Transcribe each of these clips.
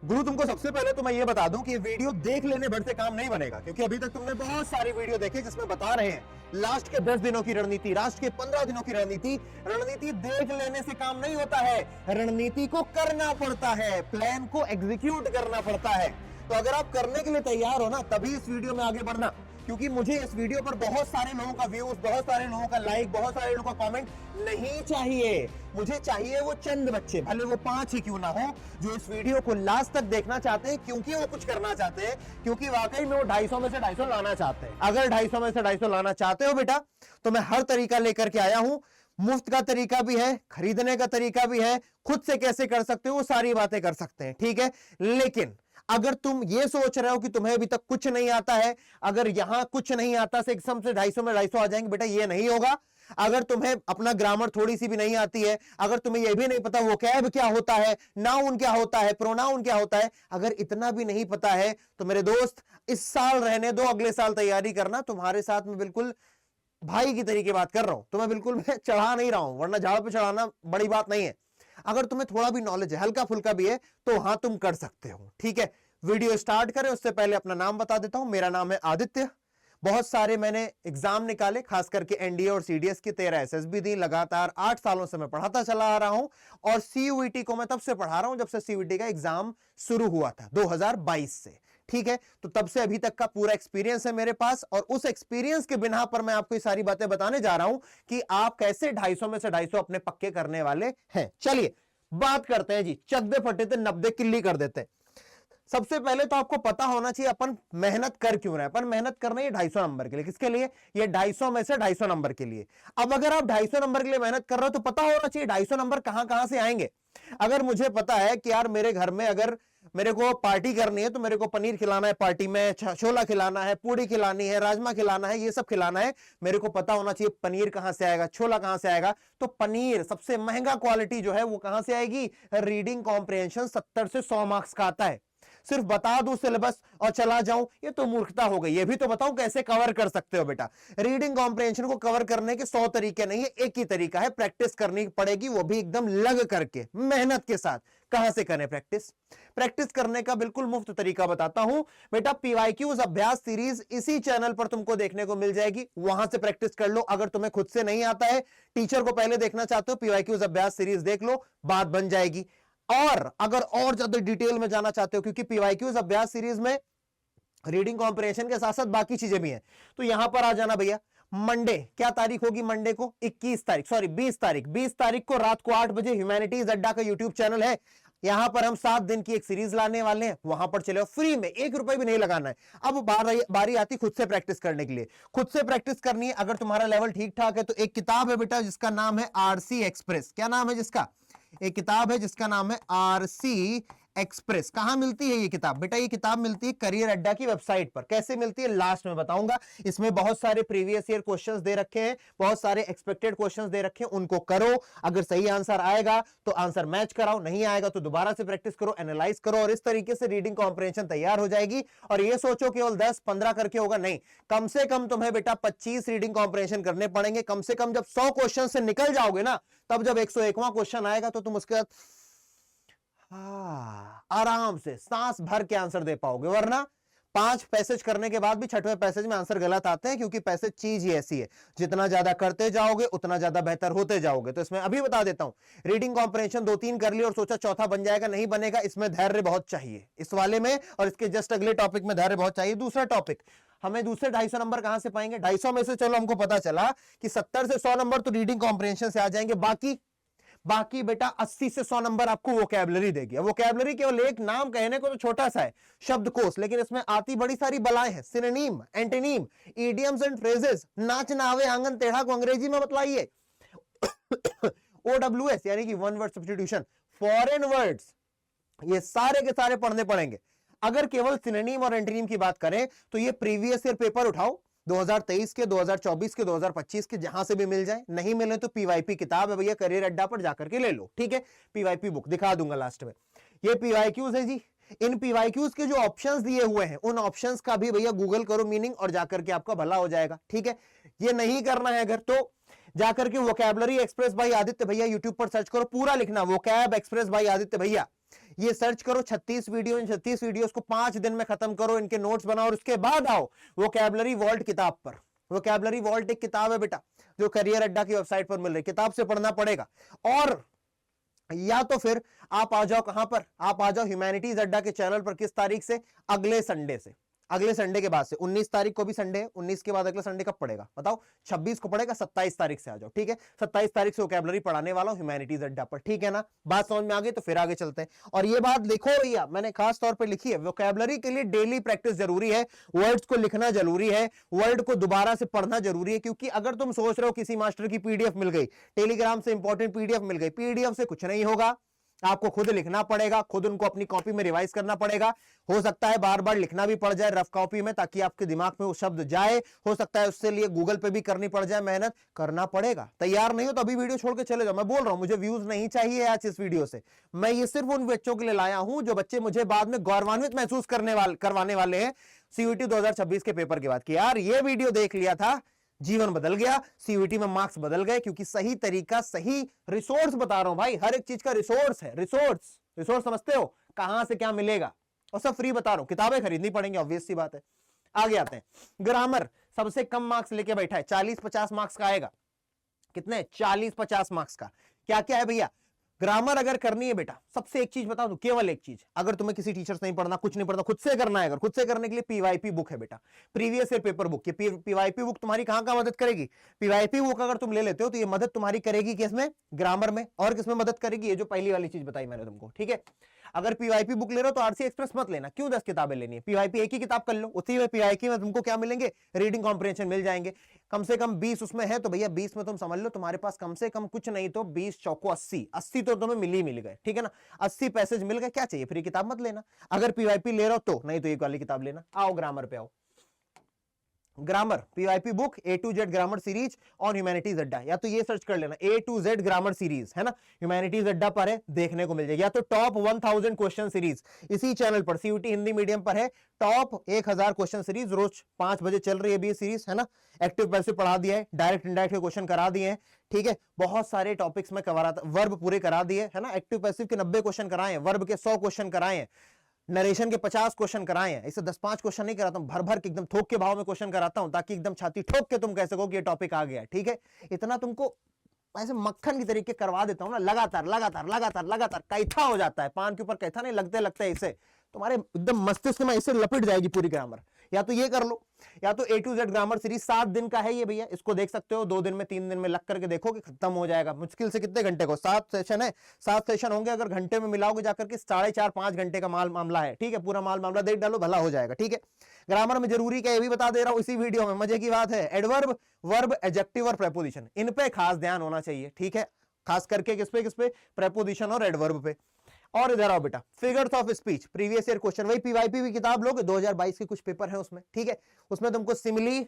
गुरु तुमको सबसे पहले तो मैं ये बता दूं कि ये वीडियो देख लेने भर से काम नहीं बनेगा, क्योंकि अभी तक तुमने बहुत सारी वीडियो देखे जिसमें बता रहे हैं लास्ट के 10 दिनों की रणनीति, लास्ट के 15 दिनों की रणनीति। रणनीति देख लेने से काम नहीं होता है, रणनीति को करना पड़ता है, प्लान को एग्जीक्यूट करना पड़ता है। तो अगर आप करने के लिए तैयार हो ना, तभी इस वीडियो में आगे बढ़ना, क्योंकि मुझे इस वीडियो पर बहुत सारे लोगों का व्यूज, बहुत सारे लोगों का लाइक, बहुत सारे लोगों का कमेंट नहीं चाहिए। मुझे चाहिए वो चंद बच्चे, भले वो 5 ही क्यों ना हो, जो इस वीडियो को लास्ट तक देखना चाहते हैं, क्योंकि वो कुछ करना चाहते हैं, क्योंकि वाकई में वो 250 में से 250 लाना चाहते हैं। अगर 250 में से 250 लाना चाहते हो बेटा, तो मैं हर तरीका लेकर के आया हूं। मुफ्त का तरीका भी है, खरीदने का तरीका भी है, खुद से कैसे कर सकते हो वो सारी बातें कर सकते हैं, ठीक है। लेकिन अगर तुम ये सोच रहे हो कि तुम्हें अभी तक कुछ नहीं आता है, अगर यहां कुछ नहीं आता से एकदम से 250 में 250 आ जाएंगे, बेटा ये नहीं होगा। अगर तुम्हें अपना ग्रामर थोड़ी सी भी नहीं आती है, अगर तुम्हें यह भी नहीं पता वोकैब क्या होता है, नाउन क्या होता है, प्रोनाउन क्या होता है, अगर इतना भी नहीं पता है, तो मेरे दोस्त इस साल रहने दो, अगले साल तैयारी करना। तुम्हारे साथ में बिल्कुल भाई की तरीके बात कर रहा हूं, तो मैं बिल्कुल मैं चढ़ा नहीं रहा हूं, वरना झाड़ पे चढ़ाना बड़ी बात नहीं है। अगर तुम्हें थोड़ा भी नॉलेज है, हल्का फुल्का भी है, तो हाँ तुम कर सकते हो, ठीक है। वीडियो स्टार्ट करें उससे पहले अपना नाम बता देता हूं। मेरा नाम है आदित्य। बहुत सारे मैंने एग्जाम निकाले, खास करके एनडीए और सीडीएस की, 13 एसएसबी दी। लगातार 8 सालों से मैं पढ़ाता चला आ रहा हूं, और सीयूईटी को मैं तब से पढ़ा रहा हूं जब से सीयूईटी का एग्जाम शुरू हुआ था 2022 से, ठीक है। तो तब से अभी तक का पूरा एक्सपीरियंस है मेरे पास, और उस एक्सपीरियंस के बिना पर मैं आपको ये सारी बातें बताने जा रहा हूं कि आप कैसे 250 में से 250 अपने पक्के करने वाले हैं। चलिए बात करते हैं जी, चकदे फटे थे 90 किल्ली कर देते हैं। सबसे पहले तो आपको पता होना चाहिए अपन मेहनत कर क्यों रहे हैं। अपन मेहनत कर रहे हैं 250 नंबर के लिए। किसके लिए? ये 250 में से 250 नंबर के लिए। अब अगर आप 250 नंबर के लिए मेहनत कर रहे हो, तो पता होना चाहिए 250 नंबर कहां कहां से आएंगे। अगर मुझे पता है कि यार मेरे घर में अगर मेरे को पार्टी करनी है, तो मेरे को पनीर खिलाना है, पार्टी में छोला खिलाना है, पूड़ी खिलानी है, राजमा खिलाना है, ये सब खिलाना है, मेरे को पता होना चाहिए पनीर कहां से आएगा, छोला कहां से आएगा। तो पनीर सबसे महंगा क्वालिटी जो है वो कहां से आएगी? रीडिंग कॉम्प्रिहेंशन 70 से 100 मार्क्स का आता है। सिर्फ बता दूं सिलेबस और चला जाऊं, ये तो मूर्खता हो गई। ये भी तो बताऊं कैसे कवर कर सकते हो बेटा। रीडिंग कॉम्प्रिहेंशन को कवर करने के 100 तरीके नहीं है, एक ही तरीका है, प्रैक्टिस करनी पड़ेगी, वो भी एकदम लग करके, मेहनत के साथ। कहां से करें प्रैक्टिस? प्रैक्टिस करने का बिल्कुल मुफ्त तरीका बताता हूं बेटा। पीवाईक्यूज अभ्यास सीरीज इसी चैनल पर तुमको देखने को मिल जाएगी, वहां से प्रैक्टिस कर लो। अगर तुम्हें खुद से नहीं आता है, टीचर को पहले देखना चाहते हो, पीवाईक्यूज अभ्यास सीरीज देख लो, बात बन जाएगी। और अगर और ज्यादा डिटेल में जाना चाहते हो, क्योंकि पीवाईक्यूज अभ्यास सीरीज में रीडिंग कॉम्प्रिहेंशन के साथ साथ बाकी चीजें भी हैं, तो यहां पर आ जाना भैया। मंडे, क्या तारीख होगी मंडे को? 20 तारीख 20 तारीख को रात को 8 बजे ह्यूमैनिटीज अड्डा का यूट्यूब चैनल है, यहां पर हम 7 दिन की एक सीरीज लाने वाले हैं। वहां पर चले फ्री में, 1 रुपए भी नहीं लगाना है। अब बारी आती खुद से प्रैक्टिस करने के लिए। खुद से प्रैक्टिस करनी है, अगर तुम्हारा लेवल ठीक ठाक है, तो एक किताब है बेटा जिसका नाम है आरसी एक्सप्रेस। क्या नाम है जिसका? एक किताब है जिसका नाम है आरसी एक्सप्रेस। कहां मिलती है ये किताब बेटा? ये किताब मिलती है करियर अड्डा की वेबसाइट पर। कैसे मिलती है लास्ट में बताऊंगा। इसमें बहुत सारे प्रीवियस ईयर क्वेश्चंस दे रखे हैं, बहुत सारे एक्सपेक्टेड क्वेश्चंस दे रखे हैं, उनको करो। अगर सही आंसर आएगा तो आंसर मैच कराओ, नहीं आएगा तो दोबारा से प्रैक्टिस करो, एनालाइज करो, और इस तरीके से रीडिंग कॉम्प्रिहेंशन तैयार हो जाएगी। और ये सोचो केवल 10-15 करके होगा, नहीं, कम से कम तुम्हें बेटा 25 रीडिंग कॉम्प्रिहेंशन करने पड़ेंगे। कम से कम जब 100 क्वेश्चन से निकल जाओगे ना, तब जब 101वां क्वेश्चन आएगा तो तुम उसके आराम से सांस भर के आंसर दे पाओगे। वरना 5 पैसेज करने के बाद भी 6वें पैसेज में आंसर गलत आते हैं, क्योंकि पैसेज चीज ही ऐसी है, जितना ज्यादा करते जाओगे उतना ज्यादा बेहतर होते जाओगे। तो इसमें अभी बता देता हूं, रीडिंग कॉम्प्रिहेंशन 2-3 कर ली और सोचा चौथा बन जाएगा, नहीं बनेगा। इसमें धैर्य बहुत चाहिए, इस वाले में और इसके जस्ट अगले टॉपिक में धैर्य बहुत चाहिए। दूसरा टॉपिक, हमें दूसरे 250 नंबर कहां से पाएंगे? 250 में से चलो हमको पता चला कि 70 से 100 नंबर तो रीडिंग कॉम्प्रिहेंशन से आ जाएंगे। बाकी बेटा 80 से 100 नंबर आपको वोकैबुलरी देगी। वोकैबुलरी केवल एक नाम कहने को तो छोटा सा है, शब्दकोश, लेकिन इसमें आती बड़ी सारी बलाएं हैं। Synonym, antonym, idioms and phrases. नाच नावे आंगन टेढ़ा को अंग्रेजी में बतलाइए। OWS यानी कि one word substitution, foreign words, ये सारे के सारे पढ़ने पड़ेंगे। अगर केवल सिनोनिम और एंटोनिम की बात करें, तो ये प्रीवियस ईयर पेपर उठाओ, 2023 के, 2024 के, 2025 के, जहां से भी मिल जाए। नहीं मिले तो पीवाईपी किताब है भैया, करियर अड्डा पर जाकर के ले लो, ठीक है। पीवाईपी बुक दिखा दूंगा लास्ट में। ये पीवाईक्यूज है जी। इन पीवाईक्यूज के जो ऑप्शंस दिए हुए हैं, उन ऑप्शंस का भी भैया गूगल करो मीनिंग, और जाकर के आपका भला हो जाएगा, ठीक है। ये नहीं करना है अगर, तो जाकर के वोकैबुलरी एक्सप्रेस भाई आदित्य भैया यूट्यूब पर सर्च करो, पूरा लिखना वोकैब एक्सप्रेस भाई आदित्य भैया, ये सर्च करो। 36 वीडियो, इन 36 वीडियोस को 5 दिन में खत्म करो, इनके नोट्स बनाओ और उसके बाद आओ वोकैबुलरी वॉल्ट किताब पर। वोकैबुलरी वॉल्ट एक किताब है बेटा जो करियर अड्डा की वेबसाइट पर मिल रही, किताब से पढ़ना पड़ेगा। और या तो फिर आप आ जाओ कहां पर, आप आ जाओ ह्यूमैनिटीज अड्डा के चैनल पर। किस तारीख से? अगले संडे से, अगले संडे के बाद से। 19 तारीख को भी संडे है, 19 के बाद अगला संडे कब पड़ेगा बताओ? 26 को पड़ेगा, 27 तारीख से आ जाओ, ठीक है? 27 तारीख से वोकैबुलरी पढ़ाने वाला हूं ह्यूमैनिटीज अड्डा पर, ठीक है ना? बात समझ में आ गई? तो फिर आगे चलते हैं। और ये बात लिखो भैया, मैंने खास तौर पर लिखी है, वोकैबुलरी के लिए डेली प्रैक्टिस जरूरी है, वर्ड्स को लिखना जरूरी है, वर्ड को दोबारा से पढ़ना जरूरी है। क्योंकि अगर तुम सोच रहे हो किसी मास्टर की पीडीएफ मिल गई, टेलीग्राम से इंपॉर्टेंट पीडीएफ मिल गई, पीडीएफ से कुछ नहीं होगा, आपको खुद लिखना पड़ेगा, खुद उनको अपनी कॉपी में रिवाइज करना पड़ेगा। हो सकता है बार बार लिखना भी पड़ जाए रफ कॉपी में, ताकि आपके दिमाग में वो शब्द जाए। हो सकता है उससे लिए गूगल पे भी करनी पड़ जाए, मेहनत करना पड़ेगा। तैयार नहीं हो तो अभी वीडियो छोड़ के चले जाओ। मैं बोल रहा हूं मुझे व्यूज नहीं चाहिए आज इस वीडियो से, मैं ये सिर्फ उन बच्चों के लिए लाया हूं जो बच्चे मुझे बाद में गौरवान्वित महसूस करवाने वाले हैं सीयूईटी 2026 के पेपर के बाद कि यार ये वीडियो देख लिया था, जीवन बदल गया, सीयूईटी में मार्क्स बदल गए। क्योंकि सही तरीका, सही रिसोर्स बता रहा हूं भाई, हर एक चीज का रिसोर्स है। रिसोर्स समझते हो, कहां से क्या मिलेगा, और सब फ्री बता रहा हूं। किताबें खरीदनी पड़ेंगी, ऑब्वियस सी बात है। आगे आते हैं, ग्रामर सबसे कम मार्क्स लेके बैठा है, 40-50 मार्क्स का आएगा। कितने? 40-50 मार्क्स का। क्या क्या है भैया? ग्रामर अगर करनी है बेटा, सबसे एक चीज बता दूं, केवल एक चीज, अगर तुम्हें किसी टीचर से नहीं पढ़ना, कुछ नहीं पढ़ना, खुद से करना है, अगर खुद से करने के लिए पीवाईपी बुक है बेटा, प्रीवियस ईयर पेपर बुक। ये पीवाईपी बुक तुम्हारी कहां कहां मदद करेगी? पीवाईपी बुक अगर तुम ले लेते हो तो ये मदद तुम्हारी करेगी किसमें? ग्रामर में। और किसमें मदद करेगी? ये जो पहली वाली चीज बताई मैंने तुमको, ठीक है? अगर पीवाईपी बुक ले रहे हो तो आरसी एक्सप्रेस मत लेना। क्यों 10 किताबें लेनी है? पीवाईपी एक ही किताब कर लो, उसी में पीवाईपी में तुमको क्या मिलेंगे? रीडिंग कॉम्प्रिहेंशन मिल जाएंगे। कम से कम 20 उसमें है, तो भैया 20 में तुम समझ लो तुम्हारे पास कम से कम कुछ नहीं तो 20 चौको 80 तो तुम्हें मिल गए, ठीक है ना? 80 पैसेज मिल गए, क्या चाहिए? फ्री किताब मत लेना। अगर पीवाईपी ले रहे हो तो, नहीं तो एक वाली किताब लेना। आओ ग्रामर पे आओ। Grammar PYP book A to Z grammar series on Humanities Adda, या तो ये सर्च कर लेना A to Z grammar series, है ना? ह्यूमैनिटीज अड्डा पर है, देखने को मिल जाएगी। या तो टॉप 1000 क्वेश्चन सीरीज इसी चैनल पर सीयूटी हिंदी मीडियम पर है, टॉप 1000 क्वेश्चन सीरीज रोज 5 बजे चल रही है अभी ये सीरीज, है ना? एक्टिव पैसिव पढ़ा दिया है, डायरेक्ट इनडायरेक्ट के क्वेश्चन करा दिए हैं, ठीक है? बहुत सारे टॉपिक्स में कराता, वर्ब पूरे करा दिए, है ना? एक्टिव पैसिव के 90 क्वेश्चन कराए हैं, वर्ब के 100 क्वेश्चन कराए हैं, नरेशन के 50 क्वेश्चन कराए हैं। इसे 10-5 क्वेश्चन नहीं कराता हूं, भर भर के एकदम थोक के भाव में क्वेश्चन कराता हूं, ताकि एकदम छाती ठोक के तुम कह सको कि ये टॉपिक आ गया, ठीक है? इतना तुमको ऐसे मक्खन की तरीके करवा देता हूं ना, लगातार लगातार लगातार लगातार, कैथा हो जाता है। पान के ऊपर कैथा नहीं लगते लगते, इसे तुम्हारे एकदम मस्तिष्क में इसे लपेट जाएगी पूरी ग्रामर। या तो ये कर लो, या तो A to Z grammar series 7 दिन का है ये भैया, इसको देख सकते हो। 2 दिन में 3 दिन में लग करके देखोगे, खत्म हो जाएगा। मुश्किल से कितने घंटे को? 7 सेशन है, 7 सेशन होंगे। अगर घंटे में मिलाओगे जाकर के 4.5-5 घंटे का मामला है, ठीक है? पूरा मामला देख डालो, भला हो जाएगा, ठीक है? ग्रामर में जरूरी क्या ये भी बता दे रहा हूं इसी वीडियो में। मजे की बात है, एडवर्ब, वर्ब, एडजेक्टिव और प्रेपोजिशन, इन पे खास ध्यान होना चाहिए, ठीक है? खास करके किस पे? प्रेपोजिशन और एडवर्ब पे। और इधर आओ बेटा, figures of speech previous year question, वही पीवाईपी की किताब लोगे, 2022 के कुछ पेपर है उसमें, ठीक है? उसमें तुमको simile,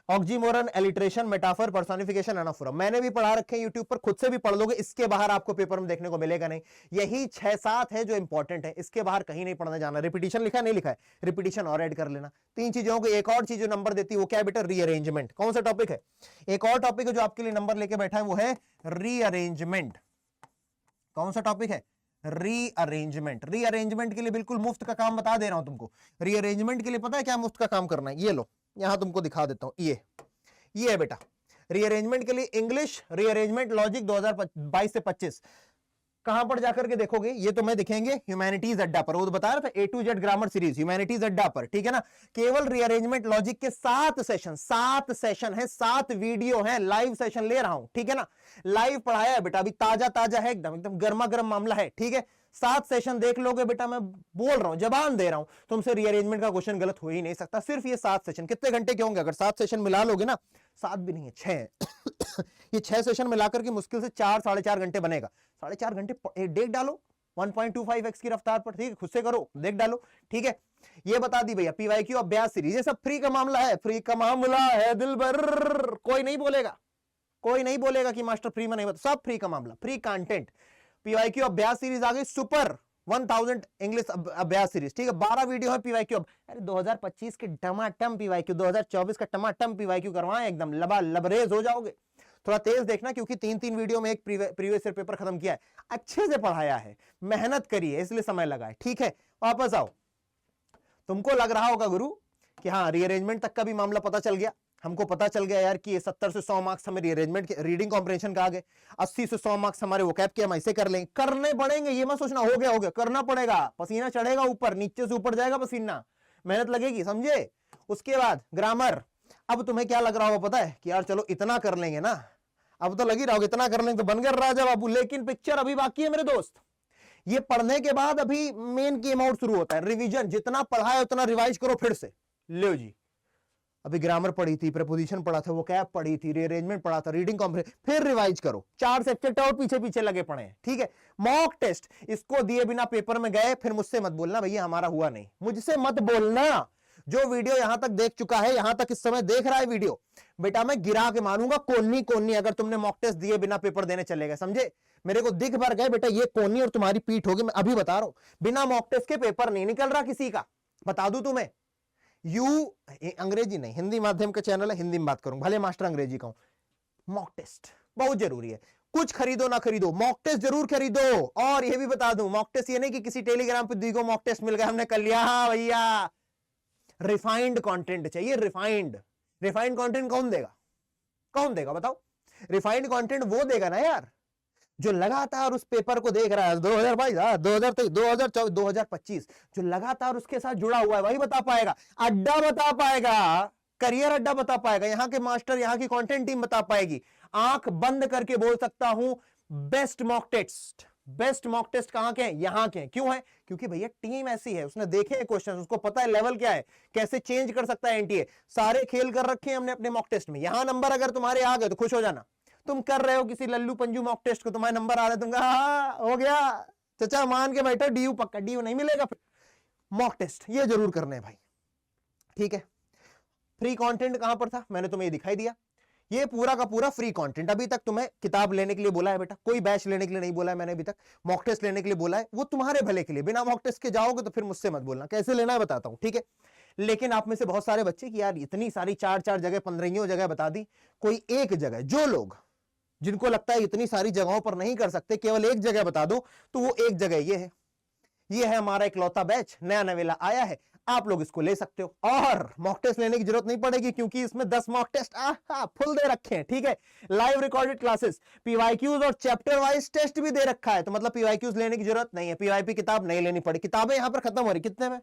oxymoron, alliteration, metaphor, personification, anaphora मैंने भी पढ़ा रखे हैं यूट्यूब पर, खुद से भी पढ़ लोगे। इसके बाहर आपको पेपर में देखने को मिलेगा नहीं। यही 6-7 है जो इंपॉर्टेंट है, इसके बाहर कहीं नहीं पढ़ने जाना। रिपीटिशन लिखा नहीं लिखा है, रिपीटिशन और ऐड कर लेना। 3 चीजों को। एक और चीज जो नंबर देती है वो क्या है बेटा? रीअरेंजमेंट। कौन सा टॉपिक है? एक और टॉपिक है जो आपके लिए नंबर लेके बैठा है, वो है रीअरेंजमेंट। कौन सा टॉपिक है? रीअरेंजमेंट। रीअरेंजमेंट के लिए बिल्कुल मुफ्त का काम बता दे रहा हूं तुमको। रीअरेंजमेंट के लिए पता है क्या मुफ्त का काम करना है? ये लो, यहां तुमको दिखा देता हूं। ये है बेटा रीअरेंजमेंट के लिए इंग्लिश रीअरेंजमेंट लॉजिक 2022 से 25। कहां पर जाकर के देखोगे? ये तो मैं दिखेंगे ह्यूमैनिटीज अड्डा पर, वो तो बता रहा था A to Z grammar series humanities अड्डा पर, ठीक है ना? केवल रीअरेंजमेंट लॉजिक के 7 सेशन है, 7 वीडियो है, लाइव सेशन ले रहा हूं, ठीक है ना? लाइव पढ़ाया है बेटा, अभी ताजा है, एकदम गर्मा गर्म मामला है, ठीक है? 7 सेशन देख लोगे बेटा, मैं बोल रहा हूं, जबान दे रहा हूं, तुमसे रीअरेंजमेंट का क्वेश्चन गलत हो ही नहीं सकता। सिर्फ ये 7 सेशन कितने घंटे के होंगे? अगर 7 सेशन मिला लोगे ना, 7 भी नहीं है, 6 ये 6 सेशन मिलाकर के मुश्किल से 4-4.5 घंटे बनेगा। 4.5 घंटे देख डालो 1.25x की रफ्तार पर, ठीक है? खुद से करो, देख डालो, ठीक है? ये बता दी भैया पीवाईक्यू अभ्यास सीरीज, ये सब फ्री का मामला है, फ्री का मामला है दिलबर। कोई नहीं बोलेगा कि मास्टर फ्री में नहीं बता, सब फ्री का मामला, फ्री कंटेंट। पीवाईक्यू अभ्यास सीरीज आ गई, सुपर 1000 इंग्लिश अभ्यास सीरीज, ठीक है? 12 वीडियो है पीवाईक्यू। अरे 2025 के टमाटम पीवाईक्यू, 2024 का टमाटम पीवाईक्यू करवाएं, एकदम लबा लबरेज हो जाओगे। थोड़ा तेज देखना, क्योंकि 3-3 वीडियो में एक प्रीवियस ईयर पेपर खत्म किया है, अच्छे से पढ़ाया है, मेहनत करी है, इसलिए समय लगा है। ठीक है, वापस आओ। तुमको लग रहा होगा गुरु कि हाँ रीअरेंजमेंट तक का भी मामला पता चल गया, हमको पता चल गया यार कि 70 से 100 मार्क्स हमें रीअरेंजमेंट के रीडिंग कॉम्प्रिहेंशन का आ गए, 80 से 100 मार्क्स हमारे वोकैब के हम ऐसे कर लेंगे। करने पड़ेंगे, ये मत सोचना हो गया, करना पड़ेगा, पसीना चढ़ेगा ऊपर, नीचे से ऊपर जाएगा पसीना, मेहनत लगेगी, समझे। उसके बाद ग्रामर। अब तुम्हें क्या लग रहा होगा पता है कि यार चलो इतना कर लेंगे ना, अब तो लग ही रहा होगा इतना कर लेंगे तो बन गया राजा बाबू, लेकिन पिक्चर अभी बाकी है मेरे दोस्त। ये पढ़ने के बाद अभी मेन गेम आउट शुरू होता है, रिवीजन। जितना पढ़ा है उतना रिवाइज करो फिर से। लो जी, अभी ग्रामर पढ़ी थी, प्रीपोजिशन पढ़ा था, वोकैब पढ़ी थी, रीअरेंजमेंट पढ़ा था, रीडिंग कॉम्प्रिहेंशन, फिर रिवाइज करो। 4 सब्जेक्ट और पीछे पीछे लगे पड़े हैं। ठीक है, मॉक टेस्ट, इसको दिए बिना पेपर में गए, फिर मुझसे मत बोलना भैया हमारा हुआ नहीं, मुझसे मत बोलना। जो वीडियो यहां तक देख चुका है, यहां तक इस समय देख रहा है वीडियो, बेटा मैं गिरा के मानूंगा कोनी कोनी, अगर तुमने मॉक टेस्ट दिए बिना पेपर देने चले गए, समझे। मेरे को दिख भर गए बेटा, ये कोनी और तुम्हारी पीठ होगी। मैं अभी बता रहा हूं, बिना मॉक टेस्ट के पेपर नहीं निकल रहा किसी का, बता दूं तुम्हें। अंग्रेजी नहीं, हिंदी माध्यम का चैनल है, हिंदी में बात करूं, भले मास्टर अंग्रेजी का हूं। मॉक टेस्ट बहुत जरूरी है, कुछ खरीदो ना खरीदो, मॉक टेस्ट जरूर खरीदो। और ये भी बता दूं, मॉक टेस्ट ये नहीं कि किसी टेलीग्राम पे दीगो मॉक टेस्ट मिल गया हमने कर लिया, हाँ भैया। रिफाइंड कंटेंट चाहिए, रिफाइंड कंटेंट कौन देगा, कौन देगा बताओ। रिफाइंड कंटेंट वो देगा ना यार जो लगातार उस पेपर को देख रहा है, 2022, 2023, 2024, 2025, जो लगातार उसके साथ जुड़ा हुआ है, वही बता पाएगा, अड्डा बता पाएगा, करियर अड्डा बता पाएगा, यहाँ के मास्टर, यहाँ की कंटेंट टीम बता पाएगी। आंख बंद करके बोल सकता हूं, बेस्ट मॉक टेस्ट कहां के हैं, यहां के हैं। क्यों है, क्योंकि भैया टीम ऐसी है, उसने देखे हैं क्वेश्चन, उसको पता है लेवल क्या है, कैसे चेंज कर सकता है एनटीए, सारे खेल कर रखे हैं हमने अपने मॉक टेस्ट में। यहां नंबर अगर तुम्हारे आ गए तो खुश हो जाना। तुम कर रहे हो किसी लल्लू पंजू मॉक टेस्ट को, तुम्हारे नंबर आ रहे, तुम हो गया चाचा, मान के बैठो, डीयू पक्का, डीयू नहीं मिलेगा फिर। मॉक टेस्ट ये जरूर करने हैं भाई। ठीक है, फ्री कंटेंट कहां पर था, मैंने तुम्हें दिखाई दिया, ये पूरा का पूरा फ्री कंटेंट। अभी तक तुम्हें किताब लेने के लिए बोला है बेटा, कोई बैच लेने के लिए नहीं बोला है मैंने अभी तक, मॉक टेस्ट लेने के लिए बोला है, वो तुम्हारे भले के लिए। बिना मॉक टेस्ट के जाओगे तो फिर मुझसे मत बोलना, कैसे लेना है बताता हूं। ठीक है, लेकिन आप में से बहुत सारे बच्चे कि यार इतनी सारी 4-4 जगह 15 जगह बता दी, कोई एक जगह, जो लोग जिनको लगता है इतनी सारी जगहों पर नहीं कर सकते, केवल एक जगह बता दो, तो वो एक जगह ये है हमारा इकलौता बैच, नया नवेला आया है, आप लोग इसको ले सकते हो। और मॉक टेस्ट लेने की जरूरत नहीं पड़ेगी, क्योंकि इसमें 10 मॉक टेस्ट फुल दे रखे हैं। ठीक है, लाइव रिकॉर्डेड क्लासेस, पीवाईक्यूज और चैप्टर वाइज टेस्ट भी दे रखा है, तो मतलब पीवाईक्यूज लेने की जरूरत नहीं है, पीवाईपी किताब नहीं लेनी पड़ी। किताबें यहां पर खत्म हो रही, कितने में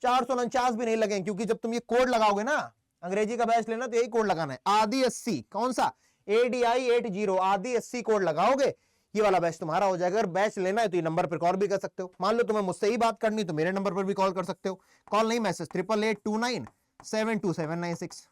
449 भी नहीं लगे, क्योंकि जब तुम ये कोड लगाओगे ना, अंग्रेजी का बैच लेना तो यही कोड लगाना है, आदि 80, कौन सा, ADI80, आदि 80 कोड लगाओगे, ये वाला बैच तुम्हारा हो जाएगा। अगर बैच लेना है तो ये नंबर पर कॉल भी कर सकते हो। मान लो तुम्हें मुझसे ही बात करनी तो मेरे नंबर पर भी कॉल कर सकते हो, कॉल नहीं मैसेज, 8889727996,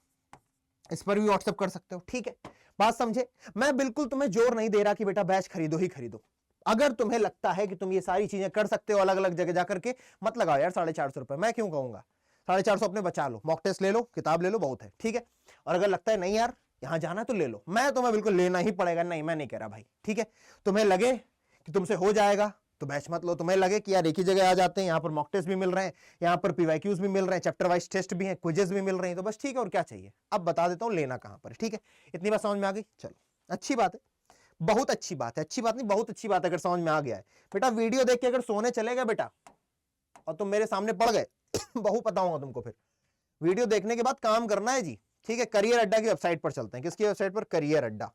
इस पर भी व्हाट्सएप कर सकते हो। ठीक है, बात समझे। मैं बिल्कुल तुम्हें जोर नहीं दे रहा कि बेटा बैच खरीदो ही खरीदो। अगर तुम्हें लगता है कि तुम ये सारी चीजें कर सकते हो अलग अलग जगह जाकर के, मत लगाओ यार 450 रुपए, मैं क्यों कहूंगा, 450 अपने बचा लो, मॉक टेस्ट ले लो, किताब ले लो, बहुत है। ठीक है, और अगर लगता है नहीं यार यहां जाना तो ले लो, मैं तुम्हें बिल्कुल लेना ही पड़ेगा, नहीं मैं नहीं कह रहा भाई। ठीक है, तुम्हें लगे कि तुमसे हो जाएगा तो बैच मत लो, तुम्हें लगे कि यार एक ही जगह आ जाते हैं, यहां पर मॉक टेस्ट भी मिल रहे हैं, यहां पर पीवाईक्यूज भी मिल रहे हैं, चैप्टर वाइज टेस्ट भी हैं, क्विजेस भी मिल रहे हैं, तो बस ठीक है, और क्या चाहिए। अब बता देता हूं लेना कहां पर। ठीक है, इतनी बात समझ में आ गई, चलो अच्छी बात है, बहुत अच्छी बात है, अच्छी बात नहीं बहुत अच्छी बात है अगर समझ में आ गया है। बेटा वीडियो देख के अगर सोने चले गए बेटा और तुम मेरे सामने पड़ गए बहुत पता होगा तुमको, फिर वीडियो देखने के बाद काम करना है जी। ठीक है, करियर अड्डा की वेबसाइट पर चलते हैं। किसकी वेबसाइट पर, करियर अड्डा।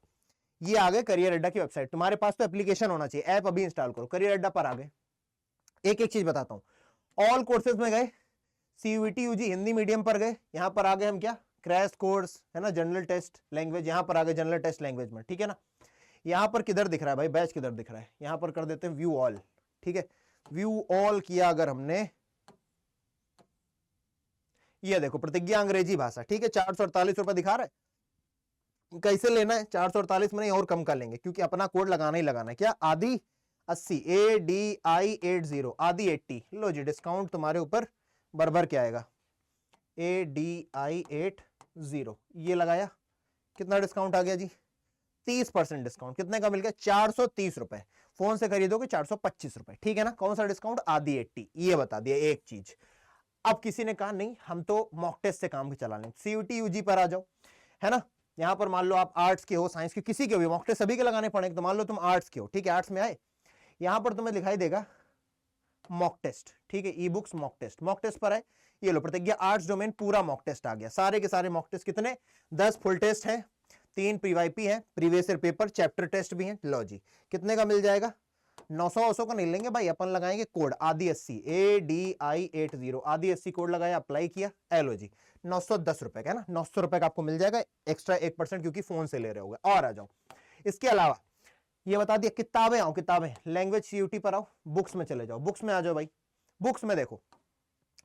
ये आ गए करियर अड्डा की वेबसाइट, तुम्हारे पास तो एप्लीकेशन होना चाहिए, ऐप अभी इंस्टॉल करो, करियर अड्डा पर आ गए। एक एक चीज बताता हूं, ऑल कोर्सेज में गए, CUET UG हिंदी मीडियम पर गए, यहां पर आ गए हम क्या, क्रैश कोर्स है ना, जनरल टेस्ट लैंग्वेज, यहां पर आ गए जनरल टेस्ट लैंग्वेज में। ठीक है ना, यहां पर किधर दिख रहा है भाई, बैच किधर दिख रहा है, यहां पर कर देते हैं व्यू ऑल। ठीक है, व्यू ऑल किया अगर हमने, ये देखो प्रतिज्ञा अंग्रेजी भाषा। ठीक है, 448 रुपए दिखा रहा है, कैसे लेना है, 448 में नहीं और कम कर लेंगे, क्योंकि अपना कोड लगाना ही लगाना है। क्या, आदि 80, ADI80, आदि 80, लो जी डिस्काउंट तुम्हारे ऊपर बरबर क्या आएगा, ADI80, ये लगाया, कितना डिस्काउंट आ गया जी, 30% डिस्काउंट, कितने का मिल गया, 430 रुपए, फोन से खरीदोगे 425 रुपए। ठीक है ना, कौन सा डिस्काउंट, आदि 80, ये बता दिया एक चीज। अब किसी ने कहा नहीं हम तो मॉक टेस्ट से काम चला लें, CUET UG पर आ जाओ, है ना, यहां पर मान लो आप आर्ट्स के हो, साइंस के, किसी के भी मॉक टेस्ट सभी के लगाने पड़ेंगे। तो मान लो तुम आर्ट्स के हो, ठीक है, आर्ट्स में आए, यहां पर तुम्हें दिखाई देगा मॉक टेस्ट, ठीक है, e books mock test, mock test पर है, ये लो प्रतिज्ञा आर्ट्स डोमेन पूरा मॉक टेस्ट आ गया। सारे के सारे मॉक टेस्ट कितने, 10 फुल टेस्ट हैं, 3 पीवाईपी है, previous year paper, chapter test भी है। लो जी, कितने का मिल जाएगा, 900 का नहीं लेंगे भाई, अपन लगाएंगे कोड आदि 80 ADI80, आदि 80 कोड लगाया, अप्लाई किया, एलो जी 910 रुपए का है ना, 900 रुपए का आपको मिल जाएगा, एक्स्ट्रा 1% क्योंकि फोन से ले रहे होगे। और आ जाओ, इसके अलावा ये बता दिया, किताबें आओ, किताबें लैंग्वेज CUT पर आओ, बुक्स में चले जाओ, बुक्स में आ जाओ भाई, बुक्स में देखो,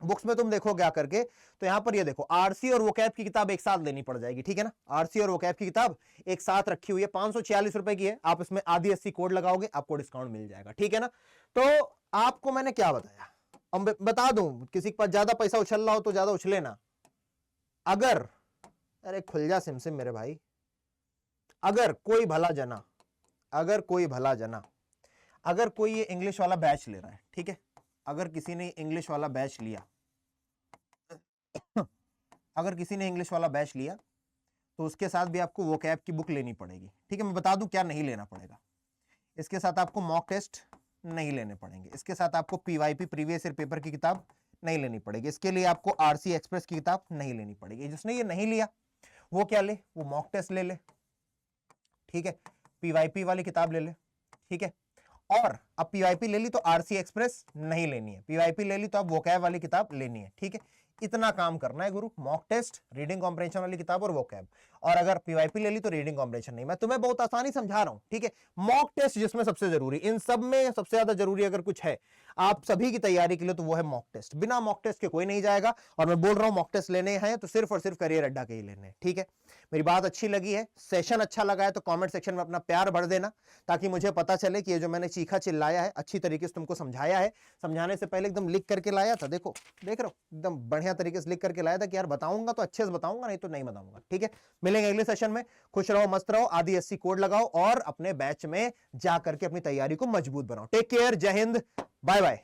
बुक्स में तुम देखो क्या करके, तो यहां पर ये देखो आरसी और वोकैब की किताब एक साथ लेनी पड़ जाएगी, ठीक है ना, आरसी और वोकैब की किताब एक साथ रखी हुई है, 546 रुपए की है, आप इसमें आदि 80 कोड लगाओगे, आपको डिस्काउंट मिल जाएगा, ठीक है ना। तो आपको मैंने क्या बताया, अब बता दूं, किसी के पास ज्यादा पैसा उछल रहा हो तो ज्यादा उछले ना, अगर, अरे खुल जा सिम मेरे भाई, अगर कोई भला जना, अगर कोई भला जना, अगर कोई ये इंग्लिश वाला बैच ले रहा है, ठीक है, अगर किसी ने इंग्लिश वाला बैच लिया, अगर किसी ने इंग्लिश वाला बैच लिया तो उसके साथ भी आपको वोकैब की बुक लेनी पड़ेगी, ठीक है। मैं बता दूं क्या नहीं लेना पड़ेगा, इसके साथ आपको मॉक टेस्ट नहीं लेने पड़ेंगे, इसके साथ आपको पीवाईपी प्रीवियस ईयर पेपर की किताब नहीं लेनी पड़ेगी, इसके लिए आपको आरसी एक्सप्रेस की किताब नहीं लेनी पड़ेगी। जिसने ये नहीं लिया वो क्या ले, वो मॉक टेस्ट ले ले, ठीक है, पीवाईपी वाली किताब ले ले, ठीक है। और अब पीवाईपी ले ली तो आरसी एक्सप्रेस नहीं लेनी है, पीवाईपी ले ली तो अब वोकैब वाली किताब लेनी है, ठीक है। इतना काम करना है गुरु, मॉक टेस्ट, रीडिंग कॉम्प्रिहेंशन वाली किताब और वोकैब, और अगर पीवाईपी ले ली तो रीडिंग कॉम्प्रिहेंशन नहीं। मैं तुम्हें बहुत आसानी समझा रहा हूं, ठीक है। मॉक टेस्ट जिसमें सबसे जरूरी, इन सब में सबसे ज्यादा जरूरी अगर कुछ है आप सभी की तैयारी के लिए तो वो है मॉक टेस्ट। बिना मॉक टेस्ट के कोई नहीं जाएगा, और मैं बोल रहा हूं मॉक टेस्ट लेने हैं तो सिर्फ और सिर्फ करियर अड्डा के ही लेने हैं, ठीक है। मेरी बात अच्छी लगी है, सेशन अच्छा लगा है तो कमेंट सेक्शन में अपना प्यार भर देना, ताकि मुझे पता चले कि ये जो मैंने चीखा चिल्लाया है अच्छी तरीके से तुमको समझाया है। समझाने से पहले एकदम लिख करके लाया था, देखो देख रहे हो, एकदम बढ़िया तरीके से लिख करके लाया था कि यार बताऊंगा तो अच्छे से बताऊंगा, नहीं तो नहीं बताऊंगा, ठीक है। मिलेंगे अगले सेशन में, खुश रहो, मस्त रहो, आदि 80 कोड लगाओ और अपने बैच में जा करके अपनी तैयारी को मजबूत बनाओ। टेक केयर, जय हिंद, बाय बाय।